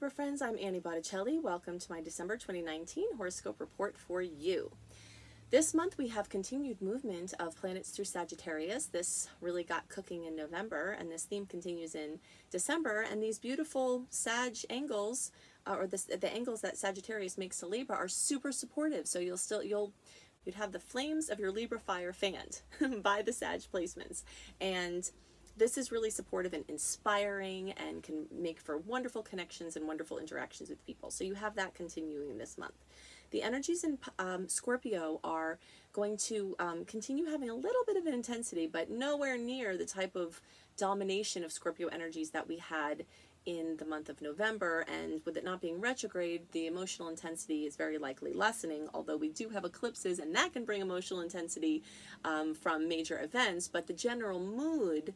Libra friends, I'm Annie Botticelli. Welcome to my December 2019 horoscope report for you. This month we have continued movement of planets through Sagittarius. This really got cooking in November, and this theme continues in December. And these beautiful Sag angles, the angles that Sagittarius makes to Libra, are super supportive. So you'd have the flames of your Libra fire fanned by the Sag placements, and this is really supportive and inspiring and can make for wonderful connections and wonderful interactions with people. So you have that continuing this month. The energies in Scorpio are going to continue having a little bit of an intensity, but nowhere near the type of domination of Scorpio energies that we had in the month of November. And with it not being retrograde, the emotional intensity is very likely lessening, although we do have eclipses and that can bring emotional intensity from major events. But the general mood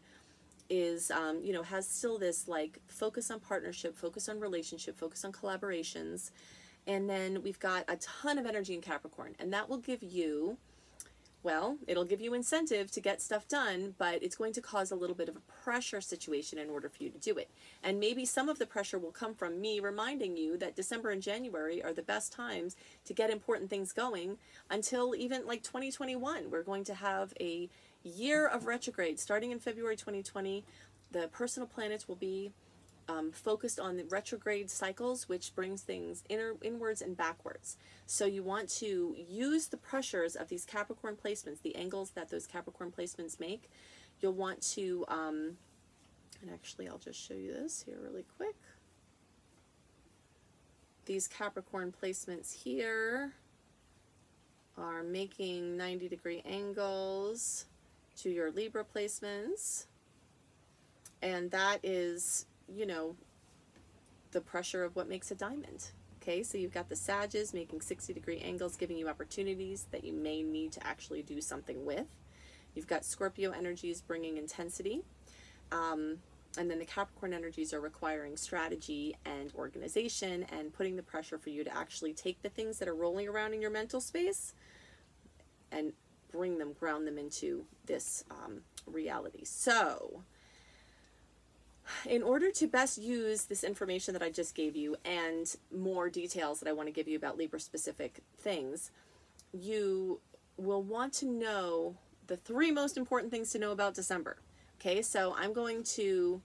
is, has still this like focus on partnership, focus on relationship, focus on collaborations. And then we've got a ton of energy in Capricorn, and that will give you, well, it'll give you incentive to get stuff done, but it's going to cause a little bit of a pressure situation in order for you to do it. And maybe some of the pressure will come from me reminding you that December and January are the best times to get important things going until even like 2021. We're going to have a year of retrograde starting in February 2020. The personal planets will be focused on the retrograde cycles, which brings things inwards and backwards. So you want to use the pressures of these Capricorn placements, the angles that those Capricorn placements make. You'll want to, and actually I'll just show you this here really quick. These Capricorn placements here are making 90-degree angles to your Libra placements, and that is, the pressure of what makes a diamond. Okay, so you've got the Sages making 60-degree angles, giving you opportunities that you may need to actually do something with. You've got Scorpio energies bringing intensity, and then the Capricorn energies are requiring strategy and organization and putting the pressure for you to actually take the things that are rolling around in your mental space and ground them into this reality. So in order to best use this information that I just gave you and more details that I want to give you about Libra specific things, you will want to know the 3 most important things to know about December. Okay, so I'm going to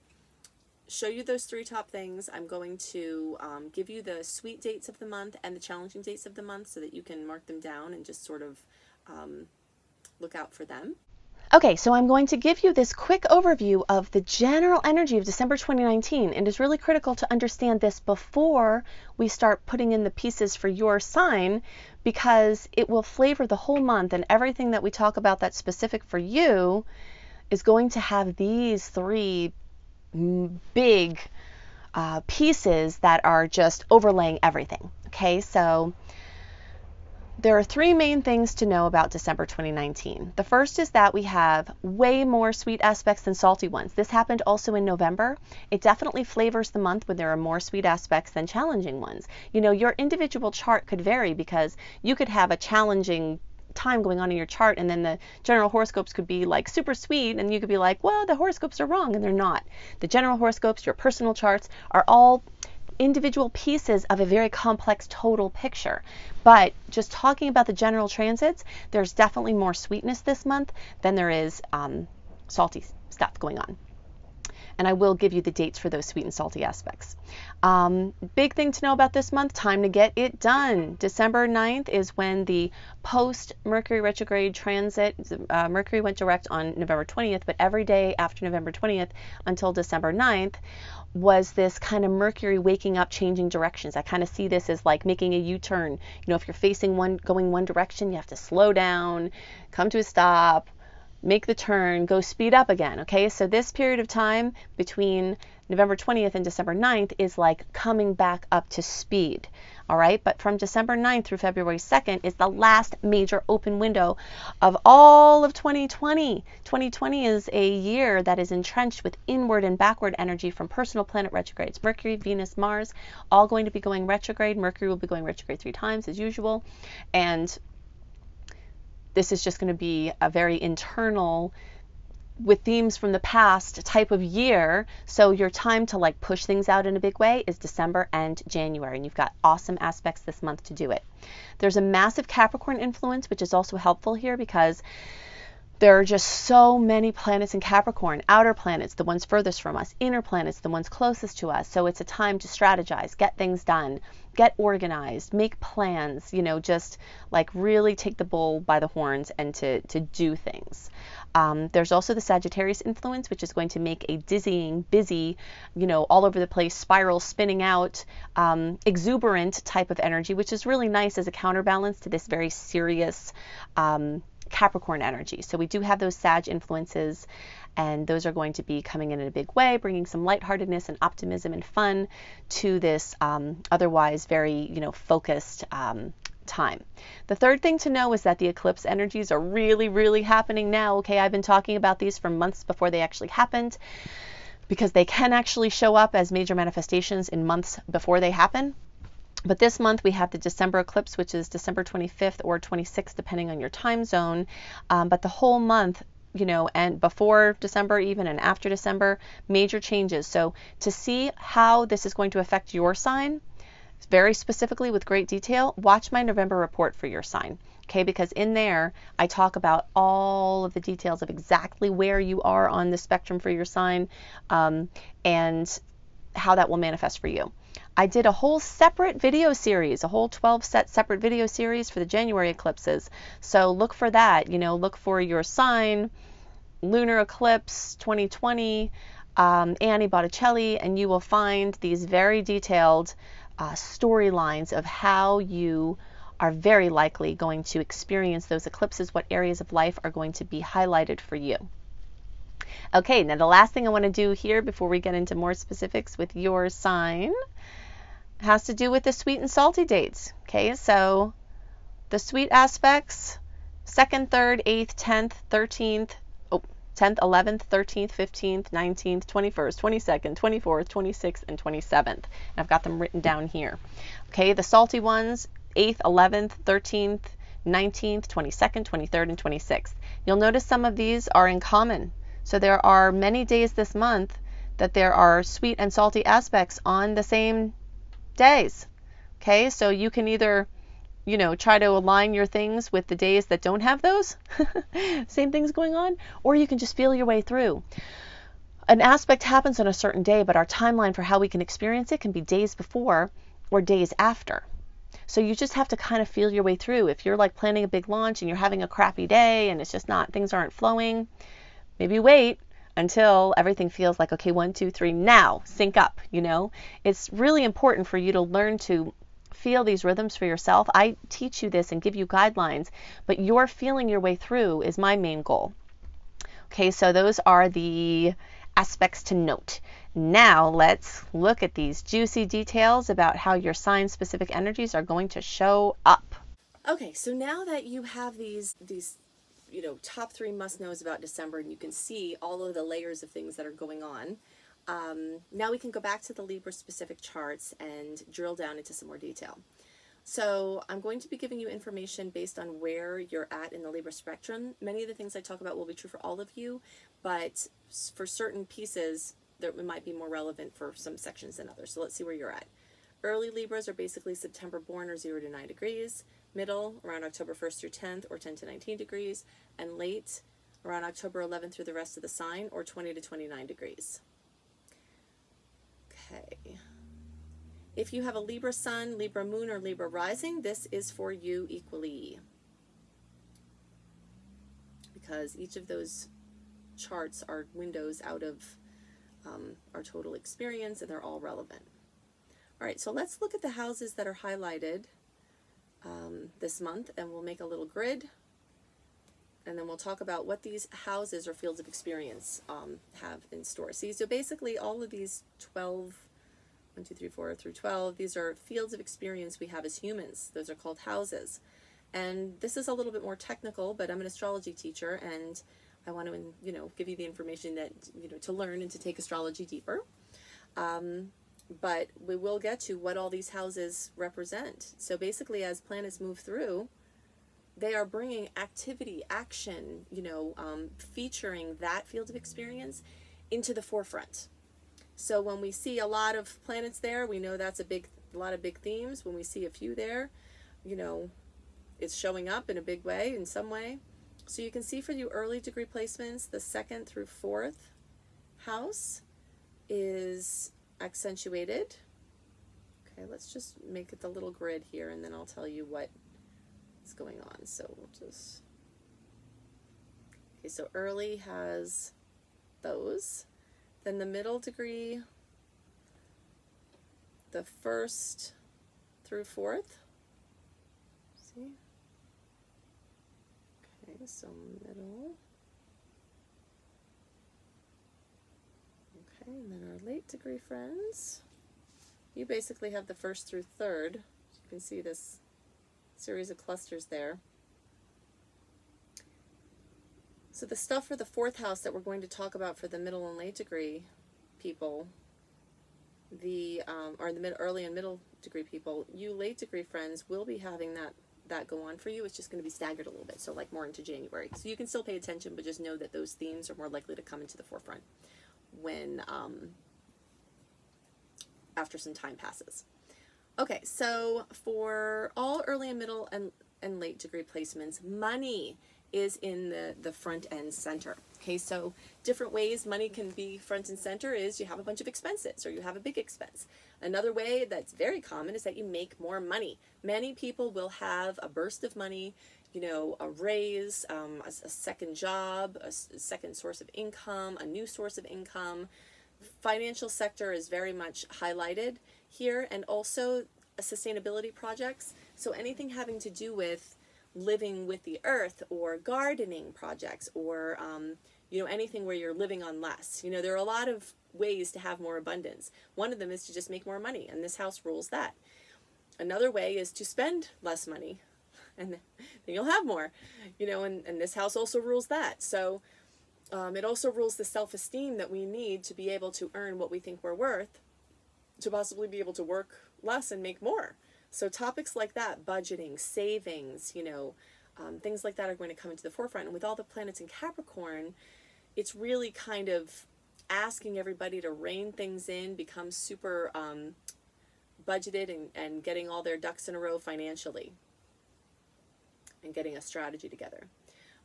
show you those 3 top things. I'm going to give you the sweet dates of the month and the challenging dates of the month so that you can mark them down and just sort of look out for them. Okay, so I'm going to give you this quick overview of the general energy of December 2019. It is really critical to understand this before we start putting in the pieces for your sign, because it will flavor the whole month, and everything that we talk about that's specific for you is going to have these 3 big pieces that are just overlaying everything. Okay, so there are 3 main things to know about December 2019. The first is that we have way more sweet aspects than salty ones. This happened also in November. It definitely flavors the month when there are more sweet aspects than challenging ones. Your individual chart could vary, because you could have a challenging time going on in your chart, and then the general horoscopes could be like super sweet, and you could be like, well, the horoscopes are wrong, and they're not. The general horoscopes, your personal charts, are all individual pieces of a very complex total picture. But just talking about the general transits, there's definitely more sweetness this month than there is salty stuff going on. And I will give you the dates for those sweet and salty aspects. Big thing to know about this month, time to get it done. December 9th is when the post-Mercury retrograde transit, Mercury went direct on November 20th, but every day after November 20th until December 9th was this kind of Mercury waking up, changing directions. I kind of see this as like making a U-turn. If you're going one direction, you have to slow down, come to a stop, make the turn, go speed up again. Okay, so this period of time between November 20th and December 9th is like coming back up to speed. All right, but from December 9th through February 2nd is the last major open window of all of 2020. 2020 is a year that is entrenched with inward and backward energy from personal planet retrogrades. Mercury, Venus, Mars, all going to be going retrograde. Mercury will be going retrograde 3 times as usual. And this is just going to be a very internal with themes from the past type of year. So your time to like push things out in a big way is December and January, and you've got awesome aspects this month to do it. There's a massive Capricorn influence, which is also helpful here because there are just so many planets in Capricorn, outer planets, the ones furthest from us, inner planets, the ones closest to us. So it's a time to strategize, get things done, get organized, make plans, you know, just like really take the bull by the horns and to do things. There's also the Sagittarius influence, which is going to make a dizzying, busy, you know, all over the place, spiral, spinning out, exuberant type of energy, which is really nice as a counterbalance to this very serious Capricorn energy. So we do have those Sag influences, and those are going to be coming in a big way, bringing some lightheartedness and optimism and fun to this otherwise very, you know, focused time. The third thing to know is that the eclipse energies are really, really happening now. Okay, I've been talking about these for months before they actually happened, because they can actually show up as major manifestations in months before they happen. But this month we have the December eclipse, which is December 25th or 26th, depending on your time zone. But the whole month, you know, and before December even and after December, major changes. So to see how this is going to affect your sign, very specifically with great detail, watch my November report for your sign. Okay, because in there I talk about all of the details of exactly where you are on the spectrum for your sign, and how that will manifest for you. I did a whole separate video series, a whole 12-set separate video series for the January eclipses. So look for that, you know, look for your sign, lunar eclipse 2020, Annie Botticelli, and you will find these very detailed storylines of how you are very likely going to experience those eclipses, what areas of life are going to be highlighted for you. Okay, now the last thing I want to do here before we get into more specifics with your sign has to do with the sweet and salty dates. Okay, so the sweet aspects, 2nd, 3rd, 8th, 10th, 13th, 10th, 11th, 13th, 15th, 19th, 21st, 22nd, 24th, 26th, and 27th. And I've got them written down here. Okay, the salty ones, 8th, 11th, 13th, 19th, 22nd, 23rd, and 26th. You'll notice some of these are in common. So there are many days this month that there are sweet and salty aspects on the same days. Okay, so you can either, you know, try to align your things with the days that don't have those same things going on, or you can just feel your way through. An aspect happens on a certain day, but our timeline for how we can experience it can be days before or days after. So you just have to kind of feel your way through. If you're like planning a big launch and you're having a crappy day and it's just not, things aren't flowing, maybe wait until everything feels like, okay, 1, 2, 3, now sync up. You know, it's really important for you to learn to feel these rhythms for yourself. I teach you this and give you guidelines, but your feeling your way through is my main goal. Okay, so those are the aspects to note. Now let's look at these juicy details about how your sign specific energies are going to show up. Okay, so now that you have these you know, top 3 must-knows about December, and you can see all of the layers of things that are going on, now we can go back to the Libra specific charts and drill down into some more detail. So I'm going to be giving you information based on where you're at in the Libra spectrum. Many of the things I talk about will be true for all of you, but for certain pieces, it might be more relevant for some sections than others. So let's see where you're at. Early Libras are basically September born or 0 to 9 degrees. Middle, around October 1st through 10th, or 10 to 19 degrees. And late, around October 11th through the rest of the sign, or 20 to 29 degrees. Okay. If you have a Libra sun, Libra moon, or Libra rising, this is for you equally, because each of those charts are windows out of our total experience, and they're all relevant. All right, so let's look at the houses that are highlighted this month, and we'll make a little grid, and then we'll talk about what these houses or fields of experience have in store. See, so basically all of these 12, 1, 2, 3, 4 through 12, these are fields of experience we have as humans. Those are called houses. And this is a little bit more technical, but I'm an astrology teacher, and I want to, you know, give you the information that, you know, to learn and to take astrology deeper. But we will get to what all these houses represent. So basically, as planets move through, they are bringing activity, action, you know, featuring that field of experience into the forefront. So when we see a lot of planets there, we know that's a lot of big themes. When we see a few there, you know, it's showing up in a big way, in some way. So you can see for you early degree placements, the 2nd through 4th house is accentuated. Okay, let's just make it the little grid here, and then I'll tell you what is going on. So we'll just, okay, so early has those. Then the middle degree, the 1st through 4th. See? Okay, so middle. Okay, and then our late degree friends. You basically have the 1st through 3rd. You can see this series of clusters there. So the stuff for the 4th house that we're going to talk about for the middle and late degree people, or the early and middle degree people, you late degree friends will be having that go on for you. It's just going to be staggered a little bit, so like more into January. So you can still pay attention, but just know that those themes are more likely to come into the forefront when after some time passes. Okay, so for all early and middle and late degree placements, money is in the front and center. Okay, so different ways money can be front and center is you have a bunch of expenses or you have a big expense. Another way that's very common is that you make more money. Many people will have a burst of money, you know, a raise, a second job, a second source of income, a new source of income. Financial sector is very much highlighted here, and also sustainability projects. So anything having to do with living with the earth, or gardening projects, or you know, anything where you're living on less. You know, there are a lot of ways to have more abundance. One of them is to just make more money, and this house rules that. Another way is to spend less money, and then you'll have more. You know, and this house also rules that. So it also rules the self-esteem that we need to be able to earn what we think we're worth, to possibly be able to work less and make more. So topics like that, budgeting, savings, you know, things like that are going to come into the forefront. And with all the planets in Capricorn, it's really kind of asking everybody to rein things in, become super budgeted, and getting all their ducks in a row financially, and getting a strategy together.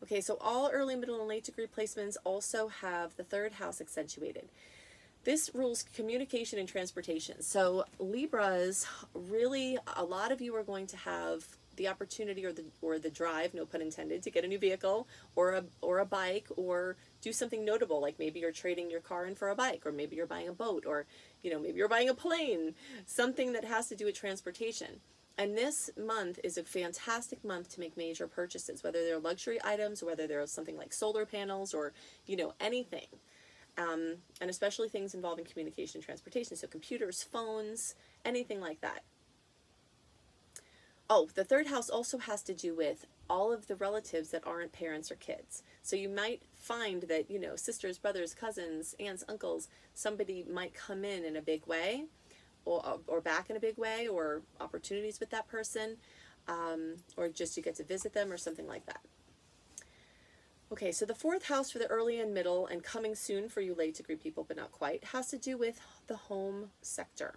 Okay, so all early, middle, and late degree placements also have the 3rd house accentuated. This rules communication and transportation. So Libras, really, a lot of you are going to have the opportunity or the drive, no pun intended, to get a new vehicle or a bike, or do something notable, like maybe you're trading your car in for a bike, or maybe you're buying a boat, or you know, maybe you're buying a plane, something that has to do with transportation. And this month is a fantastic month to make major purchases, whether they're luxury items, or whether they're something like solar panels, or you know, anything. And especially things involving communication and transportation, so computers, phones, anything like that. Oh, the 3rd house also has to do with all of the relatives that aren't parents or kids. So you might find that, you know, sisters, brothers, cousins, aunts, uncles, somebody might come in a big way, or back in a big way, or opportunities with that person, or just you get to visit them or something like that. Okay, so the 4th house for the early and middle, and coming soon for you late degree people, but not quite, has to do with the home sector.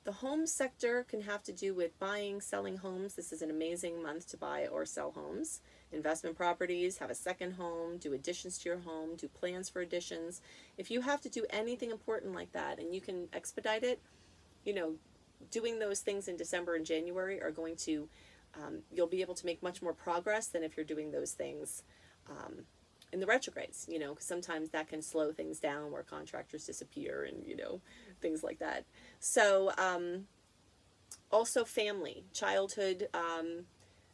The home sector can have to do with buying, selling homes. This is an amazing month to buy or sell homes. Investment properties, have a second home, do additions to your home, do plans for additions. If you have to do anything important like that and you can expedite it, you know, doing those things in December and January are going to, you'll be able to make much more progress than if you're doing those things in the retrogrades, you know, because sometimes that can slow things down where contractors disappear and, you know, things like that. So also family, childhood,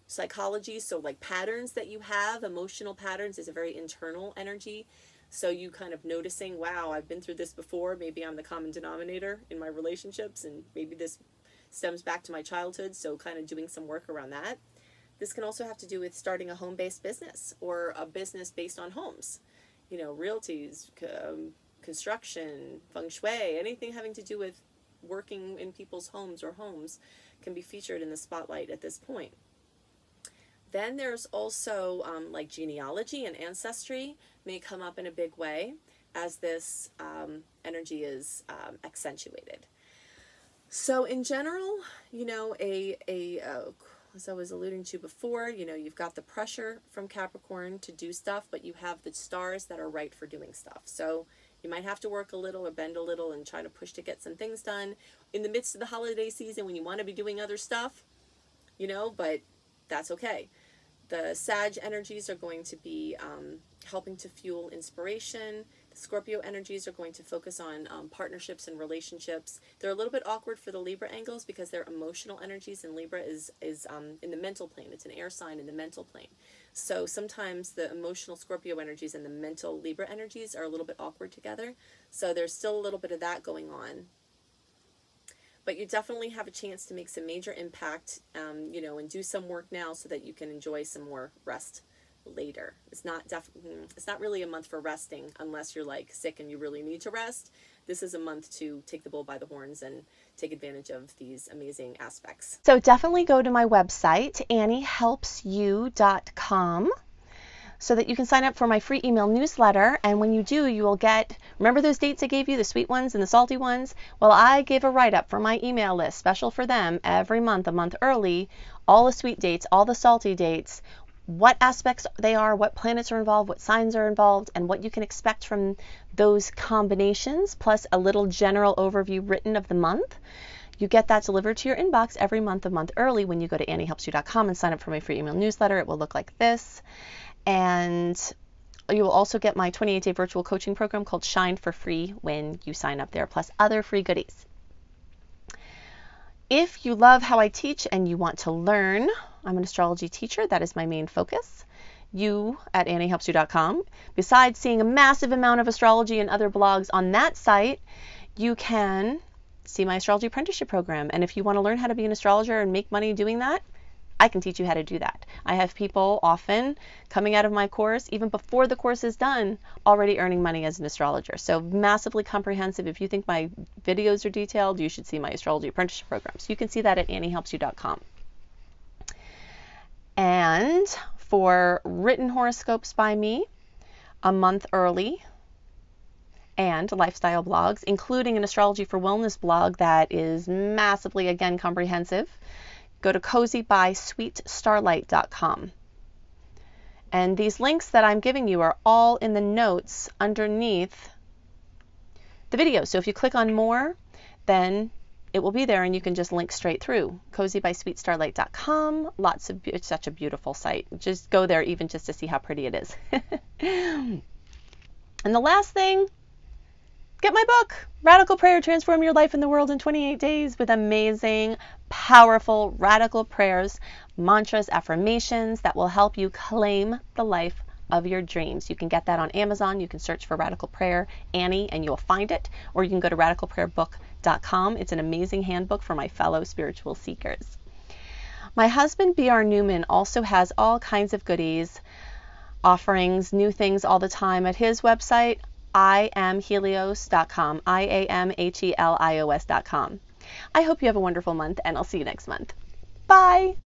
psychology, so like patterns that you have, emotional patterns is a very internal energy. So you kind of noticing, wow, I've been through this before, maybe I'm the common denominator in my relationships, and maybe this stems back to my childhood, so kind of doing some work around that. This can also have to do with starting a home-based business, or a business based on homes. You know, realties, construction, feng shui, anything having to do with working in people's homes or homes can be featured in the spotlight at this point. Then there's also like genealogy and ancestry may come up in a big way as this energy is accentuated. So in general, you know, as I was alluding to before, you know, you've got the pressure from Capricorn to do stuff, but you have the stars that are right for doing stuff. So you might have to work a little or bend a little and try to push to get some things done in the midst of the holiday season when you want to be doing other stuff, you know, but that's okay. The Sag energies are going to be helping to fuel inspiration. The Scorpio energies are going to focus on partnerships and relationships. They're a little bit awkward for the Libra angles because they're emotional energies, and Libra is in the mental plane. It's an air sign in the mental plane. So sometimes the emotional Scorpio energies and the mental Libra energies are a little bit awkward together. So there's still a little bit of that going on. But you definitely have a chance to make some major impact, you know, and do some work now so that you can enjoy some more rest later. It's not really a month for resting unless you're like sick and you really need to rest. This is a month to take the bull by the horns and take advantage of these amazing aspects. So definitely go to my website, AnnieHelpsYou.com, so that you can sign up for my free email newsletter. And when you do, you will get, remember those dates I gave you, the sweet ones and the salty ones? Well, I give a write-up for my email list, special for them, every month, a month early, all the sweet dates, all the salty dates, what aspects they are, what planets are involved, what signs are involved, and what you can expect from those combinations, plus a little general overview written of the month. You get that delivered to your inbox every month, a month early when you go to AnnieHelpsYou.com and sign up for my free email newsletter. It will look like this. And you will also get my 28-day virtual coaching program called Shine for free when you sign up there, plus other free goodies. If you love how I teach and you want to learn, I'm an astrology teacher. That is my main focus. You at AnnieHelpsYou.com. Besides seeing a massive amount of astrology and other blogs on that site, you can see my astrology apprenticeship program. And if you want to learn how to be an astrologer and make money doing that, I can teach you how to do that. I have people often coming out of my course, even before the course is done, already earning money as an astrologer. So massively comprehensive. If you think my videos are detailed, you should see my astrology apprenticeship program. So you can see that at AnnieHelpsYou.com. And for written horoscopes by me, a month early, and lifestyle blogs, including an astrology for wellness blog that is massively, again, comprehensive, go to cozybysweetstarlight.com. And these links that I'm giving you are all in the notes underneath the video. So if you click on more, then it will be there and you can just link straight through. cozybysweetstarlight.com. It's such a beautiful site. Just go there even just to see how pretty it is. And the last thing, get my book, Radical Prayer, Transform Your Life and the World in 28 Days, with amazing, powerful, radical prayers, mantras, affirmations that will help you claim the life of your dreams. You can get that on Amazon. You can search for Radical Prayer Annie and you'll find it, or you can go to radicalprayerbook.com. It's an amazing handbook for my fellow spiritual seekers. My husband, B.R. Newman, also has all kinds of goodies, offerings, new things all the time at his website, IamHelios.com, IamHelios.com. I hope you have a wonderful month, and I'll see you next month. Bye!